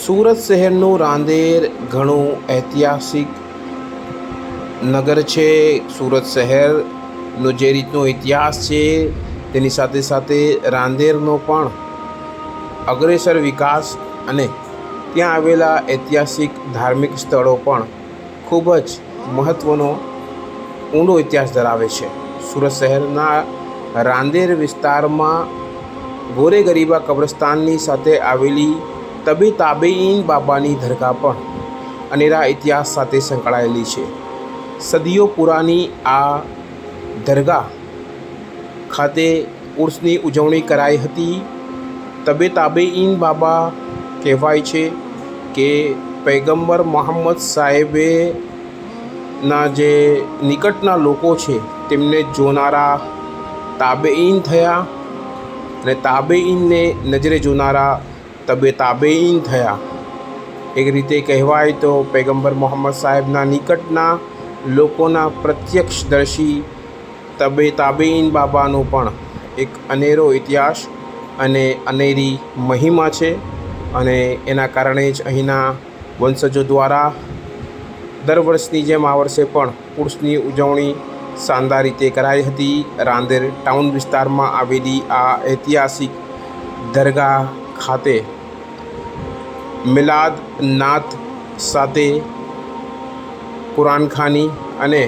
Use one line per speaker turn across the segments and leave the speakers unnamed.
સુરત શહેરનું રાંદેર ઘણું ઐતિહાસિક નગર છે। સુરત શહેરનો જે રીતનો ઇતિહાસ છે તેની સાથે સાથે રાંદેરનો પણ અગ્રેસર વિકાસ અને ત્યાં આવેલા ઐતિહાસિક ધાર્મિક સ્થળો પણ ખૂબ જ મહત્ત્વનો ઊંડો ઇતિહાસ ધરાવે છે। સુરત શહેરના રાંદેર વિસ્તારમાં ગોરે ગરીબા કબ્રસ્તાનની સાથે આવેલી તબે તાબેઈન બાબાની દરગાહ પણ અનેરા ઇતિહાસ સાથે સંકળાયેલી છે। સદીઓ પુરાની આ દરગાહ ખાતે ઉર્સની ઉજવણી કરાઈ હતી। તબે તાબેઈન બાબા કહેવાય છે કે પૈગંબર મોહમ્મદ સાહેબના જે નિકટના લોકો છે તેમને જોનારા તાબેઈન થયા અને તાબેઈનને નજરે જોનારા તબે તાબેઈન થયા। એક રીતે કહેવાય તો પૈગંબર મોહમ્મદ સાહેબના નિકટના લોકોના પ્રત્યક્ષદર્શી તબે તાબેઈન બાબાનો પણ એક અનેરો ઇતિહાસ અને અનેરી મહિમા છે અને એના કારણે જ અહીંના વંશજો દ્વારા દર વર્ષની જેમ આ વર્ષે પણ ઉર્સની ઉજવણી શાનદાર રીતે કરાઈ હતી। રાંદેર ટાઉન વિસ્તારમાં આવેલી આ ઐતિહાસિક દરગાહ ખાતે મિલાદ નાત સાથે કુરાનખાની અને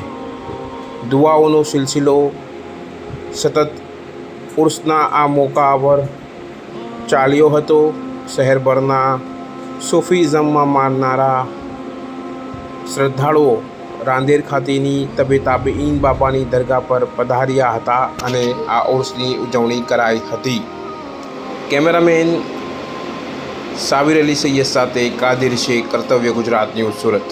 દુઆઓનો સિલસિલો સતત ઉર્સના આ મોકા પર ચાલ્યો હતો। શહેરભરના સૂફીઝમમાં માનનારા શ્રદ્ધાળુઓ રાંદેર ખાતેની તબે તાબેઈન બાબાની દરગાહ પર પધાર્યા હતા અને આ ઉર્સની ઉજવણી કરાઈ હતી। કેમેરામેન સાબિર અલી સૈયદ સાથે કાદિર શેખ, કર્તવ્ય ગુજરાત ન્યૂઝ, સુરત।